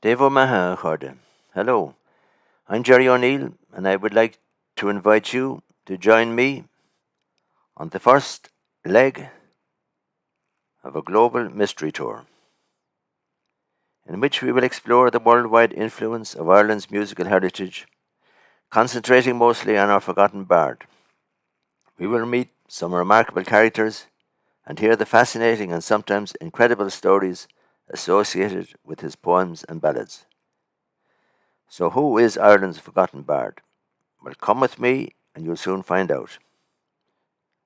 Dave O'Maha Chorda. Hello, I'm Jerry O'Neill, and I would like to invite you to join me on the first leg of a global mystery tour, in which we will explore the worldwide influence of Ireland's musical heritage, concentrating mostly on our forgotten bard. We will meet some remarkable characters and hear the fascinating and sometimes incredible stories associated with his poems and ballads. So, who is Ireland's forgotten bard? Well, come with me and you'll soon find out.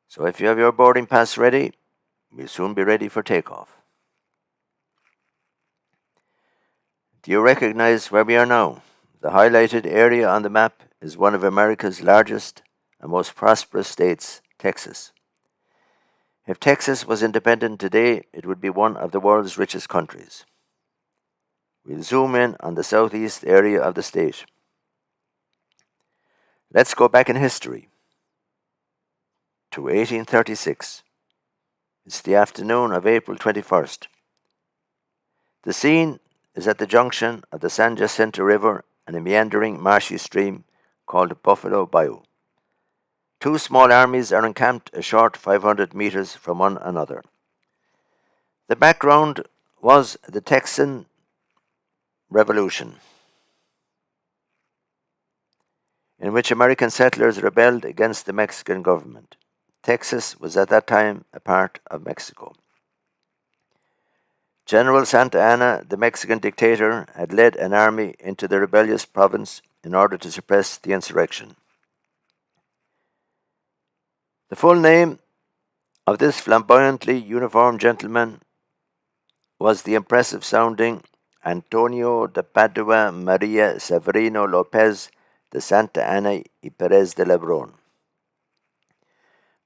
So, if you have your boarding pass ready, we'll soon be ready for takeoff. Do you recognize where we are now? The highlighted area on the map is one of America's largest and most prosperous states, Texas. If Texas was independent today, it would be one of the world's richest countries. We'll zoom in on the southeast area of the state. Let's go back in history to 1836. It's the afternoon of April 21st. The scene is at the junction of the San Jacinto River and a meandering marshy stream called Buffalo Bayou. Two small armies are encamped a short 500 meters from one another. The background was the Texan Revolution, in which American settlers rebelled against the Mexican government. Texas was at that time a part of Mexico. General Santa Anna, the Mexican dictator, had led an army into the rebellious province in order to suppress the insurrection. The full name of this flamboyantly uniformed gentleman was the impressive sounding Antonio de Padua Maria Severino Lopez de Santa Anna y Perez de Lebrón.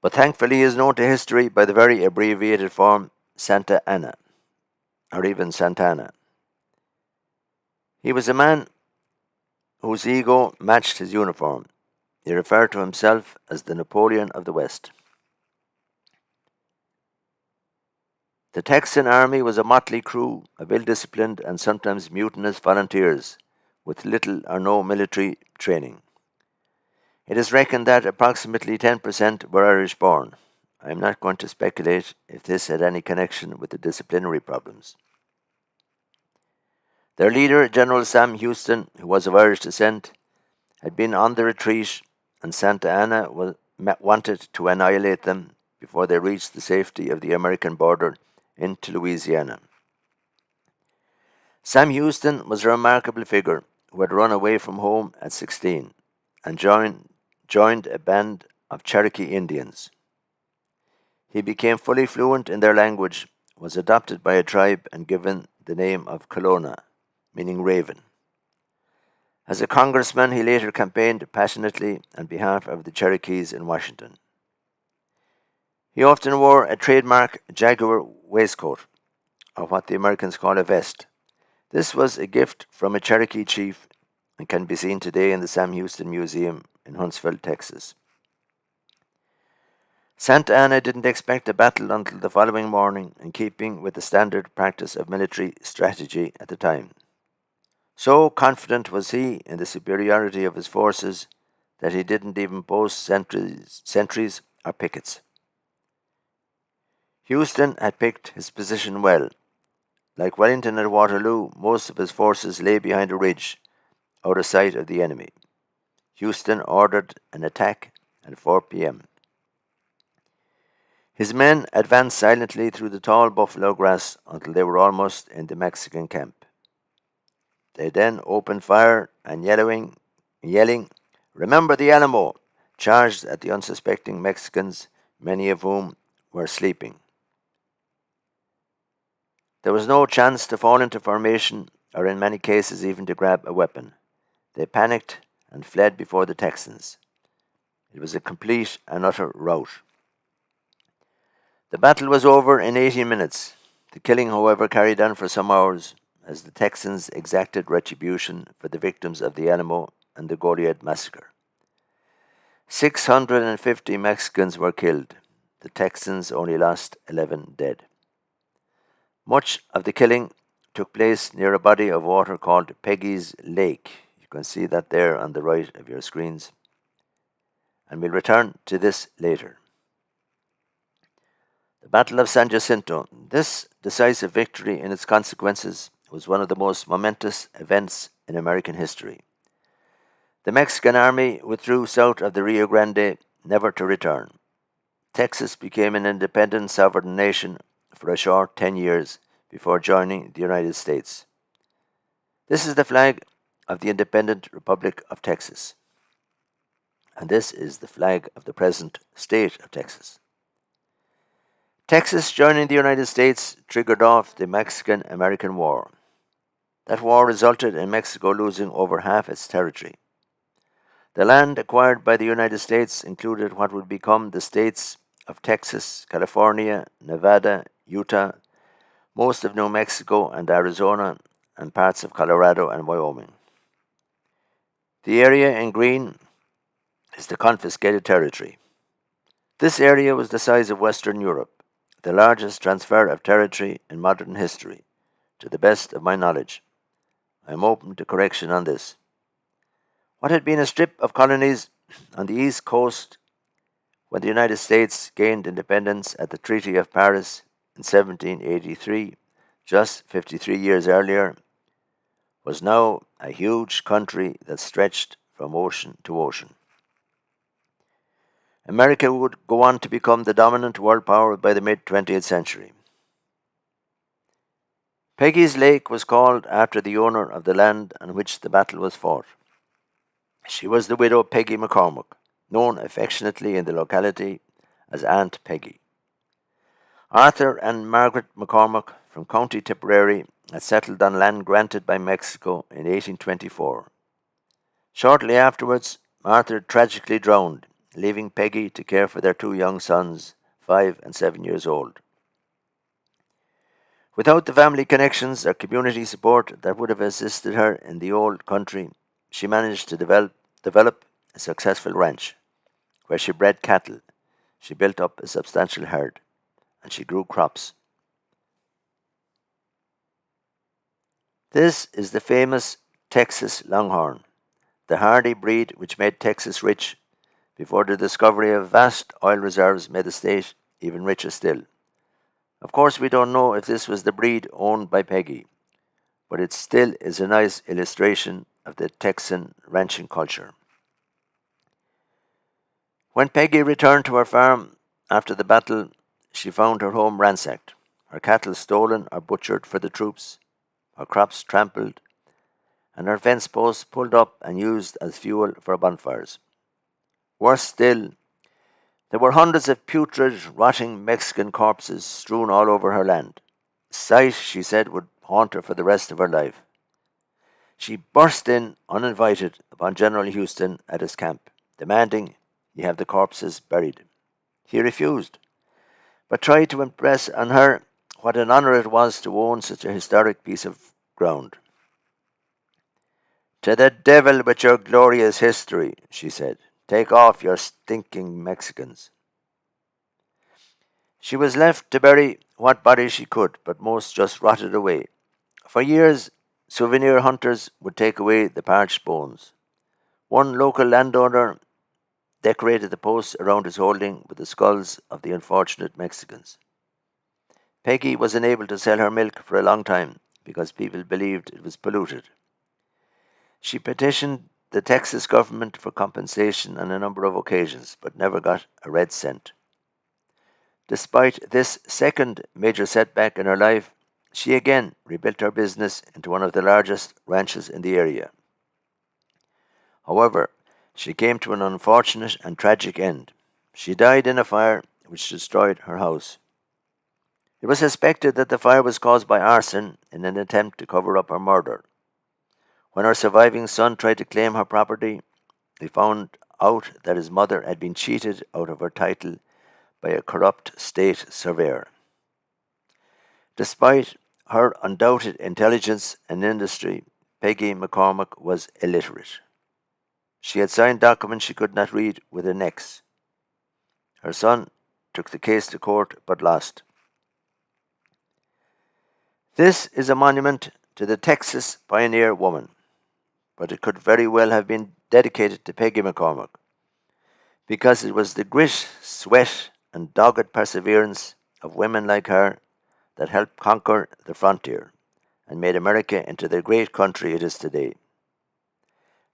But thankfully he is known to history by the very abbreviated form Santa Anna, or even Santana. He was a man whose ego matched his uniform. He referred to himself as the Napoleon of the West. The Texan army was a motley crew of ill-disciplined and sometimes mutinous volunteers with little or no military training. It is reckoned that approximately 10% were Irish-born. I am not going to speculate if this had any connection with the disciplinary problems. Their leader, General Sam Houston, who was of Irish descent, had been on the retreat, and Santa Anna wanted to annihilate them before they reached the safety of the American border into Louisiana. Sam Houston was a remarkable figure who had run away from home at 16 and joined a band of Cherokee Indians. He became fully fluent in their language, was adopted by a tribe, and given the name of Kelowna, meaning raven. As a congressman, he later campaigned passionately on behalf of the Cherokees in Washington. He often wore a trademark jaguar waistcoat, or what the Americans call a vest. This was a gift from a Cherokee chief and can be seen today in the Sam Houston Museum in Huntsville, Texas. Santa Anna didn't expect a battle until the following morning, in keeping with the standard practice of military strategy at the time. So confident was he in the superiority of his forces that he didn't even post sentries or pickets. Houston had picked his position well. Like Wellington at Waterloo, most of his forces lay behind a ridge, out of sight of the enemy. Houston ordered an attack at 4 p.m. His men advanced silently through the tall buffalo grass until they were almost in the Mexican camp. They then opened fire and yelling, "Remember the Alamo!" charged at the unsuspecting Mexicans, many of whom were sleeping. There was no chance to fall into formation, or in many cases even to grab a weapon. They panicked and fled before the Texans. It was a complete and utter rout. The battle was over in 18 minutes. The killing, however, carried on for some hours as the Texans exacted retribution for the victims of the Alamo and the Goliad massacre. 650 Mexicans were killed. The Texans only lost 11 dead. Much of the killing took place near a body of water called Peggy's Lake. You can see that there on the right of your screens, and we'll return to this later. The Battle of San Jacinto. This decisive victory and its consequences was one of the most momentous events in American history. The Mexican army withdrew south of the Rio Grande, never to return. Texas became an independent sovereign nation for a short 10 years before joining the United States. This is the flag of the independent Republic of Texas, and this is the flag of the present state of Texas. Texas joining the United States triggered off the Mexican-American War. That war resulted in Mexico losing over half its territory. The land acquired by the United States included what would become the states of Texas, California, Nevada, Utah, most of New Mexico and Arizona, and parts of Colorado and Wyoming. The area in green is the confiscated territory. This area was the size of Western Europe, the largest transfer of territory in modern history, to the best of my knowledge. I am open to correction on this. What had been a strip of colonies on the east coast when the United States gained independence at the Treaty of Paris in 1783, just 53 years earlier, was now a huge country that stretched from ocean to ocean. America would go on to become the dominant world power by the mid-20th century. Peggy's Lake was called after the owner of the land on which the battle was fought. She was the widow Peggy McCormick, known affectionately in the locality as Aunt Peggy. Arthur and Margaret McCormick from County Tipperary had settled on land granted by Mexico in 1824. Shortly afterwards, Arthur tragically drowned, leaving Peggy to care for their two young sons, 5 and 7 years old. Without the family connections or community support that would have assisted her in the old country, she managed to develop a successful ranch, where she bred cattle, she built up a substantial herd, and she grew crops. This is the famous Texas Longhorn, the hardy breed which made Texas rich before the discovery of vast oil reserves made the state even richer still. Of course, we don't know if this was the breed owned by Peggy, but it still is a nice illustration of the Texan ranching culture. When Peggy returned to her farm after the battle, she found her home ransacked, her cattle stolen or butchered for the troops, her crops trampled, and her fence posts pulled up and used as fuel for bonfires. Worse still, there were hundreds of putrid, rotting Mexican corpses strewn all over her land. A sight, she said, would haunt her for the rest of her life. She burst in, uninvited, upon General Houston at his camp, demanding he have the corpses buried. He refused, but tried to impress on her what an honor it was to own such a historic piece of ground. "To the devil with your glorious history," she said. "Take off, your stinking Mexicans." She was left to bury what bodies she could, but most just rotted away. For years, souvenir hunters would take away the parched bones. One local landowner decorated the posts around his holding with the skulls of the unfortunate Mexicans. Peggy was unable to sell her milk for a long time because people believed it was polluted. She petitioned the Texas government for compensation on a number of occasions, but never got a red cent. Despite this second major setback in her life, she again rebuilt her business into one of the largest ranches in the area. However, she came to an unfortunate and tragic end. She died in a fire which destroyed her house. It was suspected that the fire was caused by arson in an attempt to cover up her murder. When her surviving son tried to claim her property, he found out that his mother had been cheated out of her title by a corrupt state surveyor. Despite her undoubted intelligence and industry, Peggy McCormick was illiterate. She had signed documents she could not read with an X. Her son took the case to court but lost. This is a monument to the Texas pioneer woman, but it could very well have been dedicated to Peggy McCormack, because it was the grit, sweat, and dogged perseverance of women like her that helped conquer the frontier and made America into the great country it is today.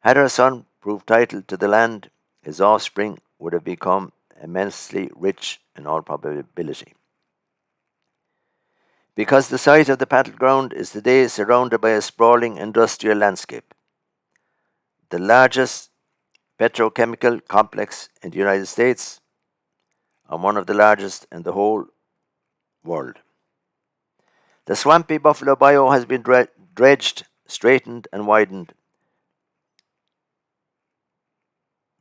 Had her son proved title to the land, his offspring would have become immensely rich in all probability. Because the site of the battleground is today surrounded by a sprawling industrial landscape, the largest petrochemical complex in the United States and one of the largest in the whole world. The swampy Buffalo Bayou has been dredged, straightened, and widened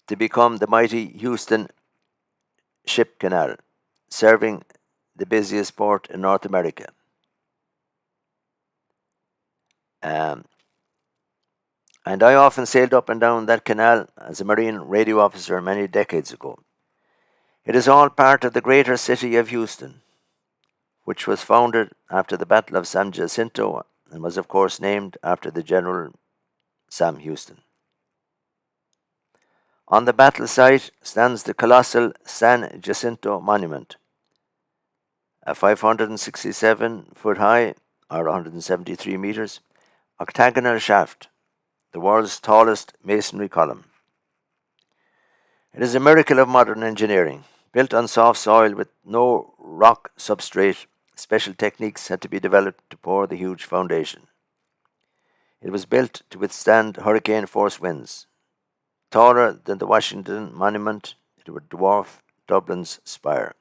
to become the mighty Houston Ship Canal, serving the busiest port in North America. And I often sailed up and down that canal as a Marine radio officer many decades ago. It is all part of the greater city of Houston, which was founded after the Battle of San Jacinto and was, of course, named after the General Sam Houston. On the battle site stands the colossal San Jacinto Monument, a 567-foot high, or 173 meters, octagonal shaft, the world's tallest masonry column. It is a miracle of modern engineering. Built on soft soil with no rock substrate, special techniques had to be developed to pour the huge foundation. It was built to withstand hurricane-force winds. Taller than the Washington Monument, it would dwarf Dublin's spire.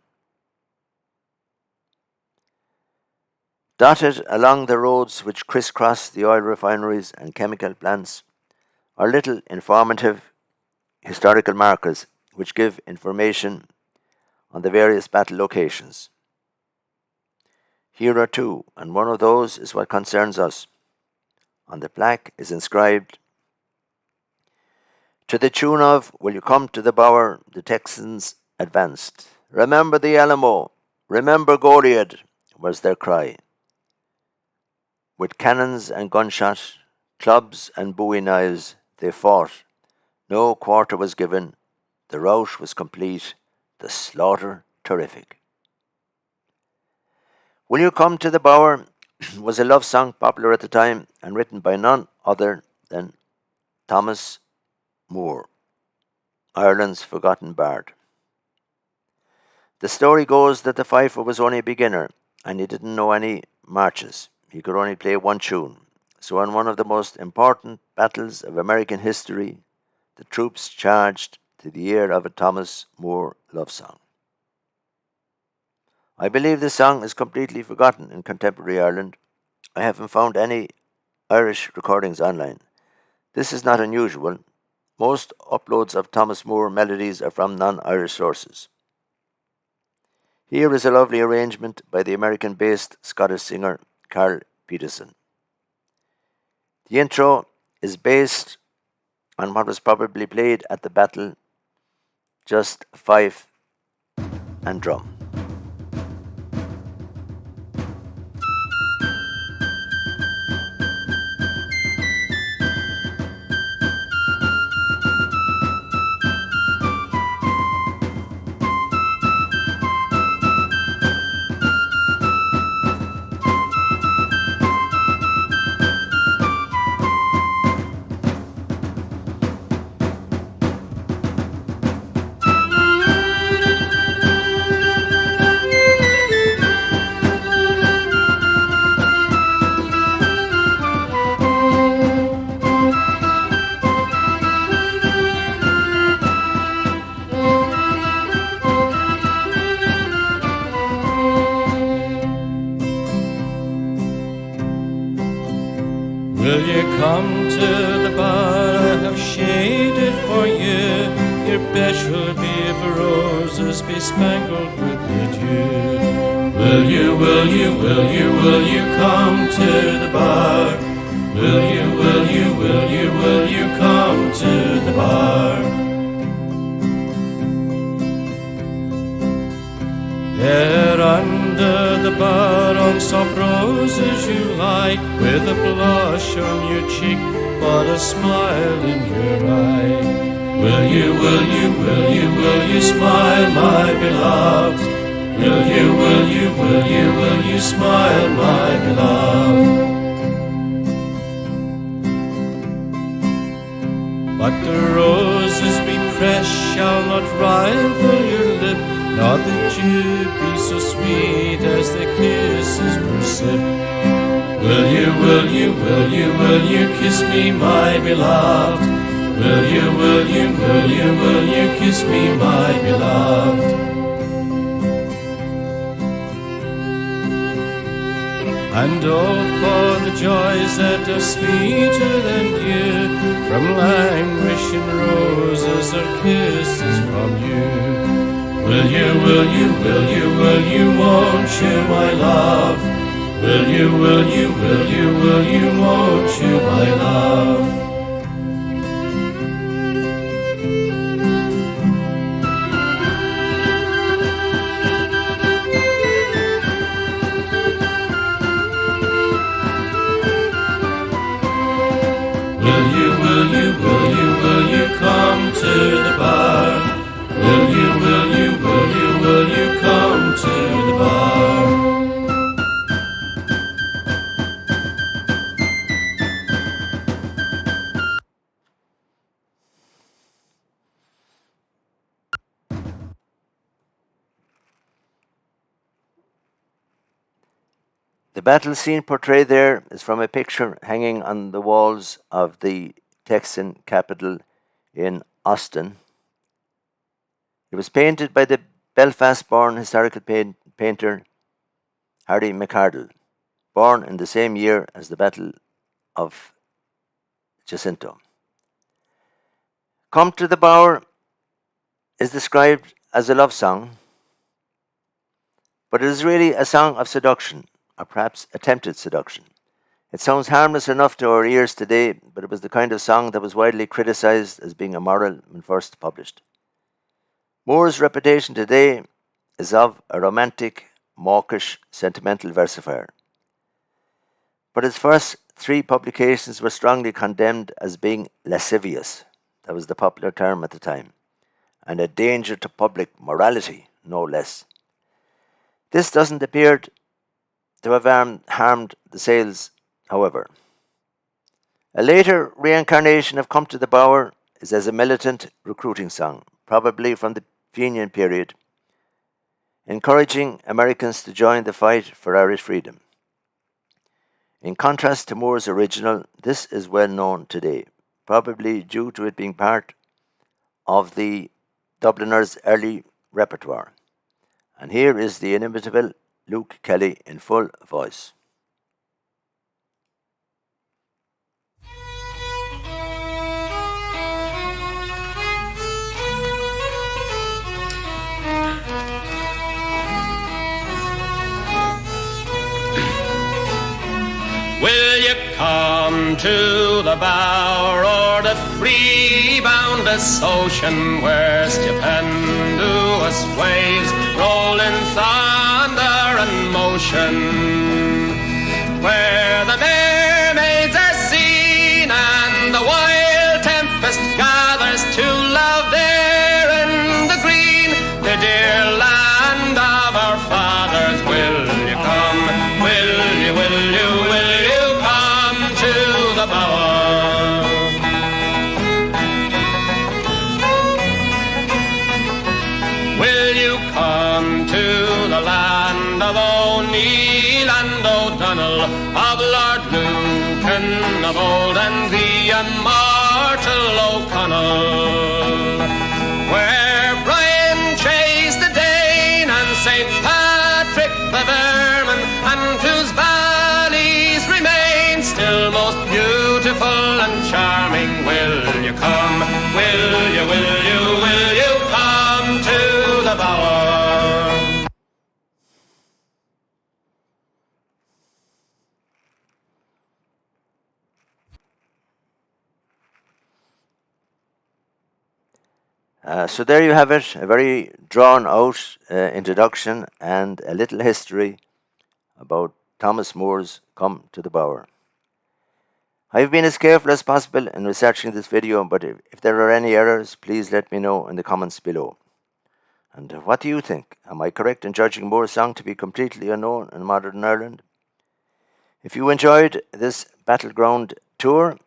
Dotted along the roads which crisscross the oil refineries and chemical plants are little informative historical markers which give information on the various battle locations. Here are two, and one of those is what concerns us. On the plaque is inscribed, "To the tune of, 'Will you come to the Bower?' the Texans advanced. Remember the Alamo, remember Goliad," was their cry. With cannons and gunshot, clubs and bowie knives, they fought. No quarter was given. The rout was complete, the slaughter terrific. "Will You Come to the Bower" was a love song popular at the time and written by none other than Thomas Moore, Ireland's forgotten bard. The story goes that the fifer was only a beginner and he didn't know any marches. He could only play one tune. So in one of the most important battles of American history, the troops charged to the ear of a Thomas Moore love song. I believe this song is completely forgotten in contemporary Ireland. I haven't found any Irish recordings online. This is not unusual. Most uploads of Thomas Moore melodies are from non-Irish sources. Here is a lovely arrangement by the American-based Scottish singer Carl Peterson. The intro is based on what was probably played at the battle, just fife and drum. Will you come to the bar I have shaded for you? Your bed shall be of roses bespangled with the dew. Will you come to the bar? Will you come to the bar? There under the bar on soft roses you night with a blush on your cheek, but a smile in your eye. Will you smile, my beloved? Will you smile, my beloved? But the roses we press shall not rival your lip, nor the dew be so sweet as the kisses per sip. Will you kiss me, my beloved? Will you kiss me, my beloved? And oh, for the joys that are sweeter than dear, from languishing roses or kisses from you. Will you, won't you, my love? Will you, won't you, my love? Will you come to the bar? Will you come to the bar? The battle scene portrayed there is from a picture hanging on the walls of the Texan capital in Austin. It was painted by the Belfast-born historical painter Harry McCardle, born in the same year as the Battle of Jacinto. Come to the Bower is described as a love song, but it is really a song of seduction, or perhaps attempted seduction. It sounds harmless enough to our ears today, but it was the kind of song that was widely criticized as being immoral when first published. Moore's reputation today is of a romantic, mawkish, sentimental versifier. But his first three publications were strongly condemned as being lascivious, that was the popular term at the time, and a danger to public morality, no less. This doesn't appear to have harmed the sales, however. A later reincarnation of Come to the Bower is as a militant recruiting song, probably from the Fenian period, encouraging Americans to join the fight for Irish freedom. In contrast to Moore's original, this is well known today, probably due to it being part of the Dubliners' early repertoire. And here is the inimitable Luke Kelly in full voice. Will you come to the Bower or the free boundless ocean where stupendous waves roll in thunder and motion, where the mermaids are seen and the wild tempest gathers to love there in the green, the dear land of our fathers? Will you come? Will you come to the Bower? Will you come to the land of O'Neill and O'Donnell, of Lord Lucan of old and the immortal O'Connell, where Brian chased the Dane and St. Patrick the Vermin, and whose valleys remain still most beautiful and charming? Will you come? Will you come to the Bower? So there you have it, a very drawn out introduction and a little history about Thomas More's Come to the Bower. I've been as careful as possible in researching this video, but if there are any errors, please let me know in the comments below. And what do you think? Am I correct in judging Moore's song to be completely unknown in modern Ireland? If you enjoyed this battleground tour,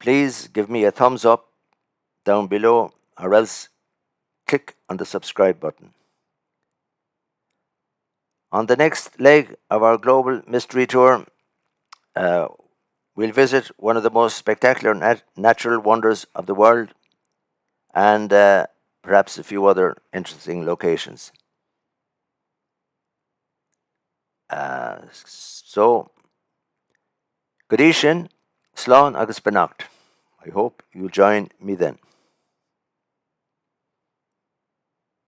please give me a thumbs up down below, or else click on the subscribe button. On the next leg of our global mystery tour, we'll visit one of the most spectacular natural wonders of the world, and perhaps a few other interesting locations. So, good evening, Slán agus benacht. I hope you'll join me then.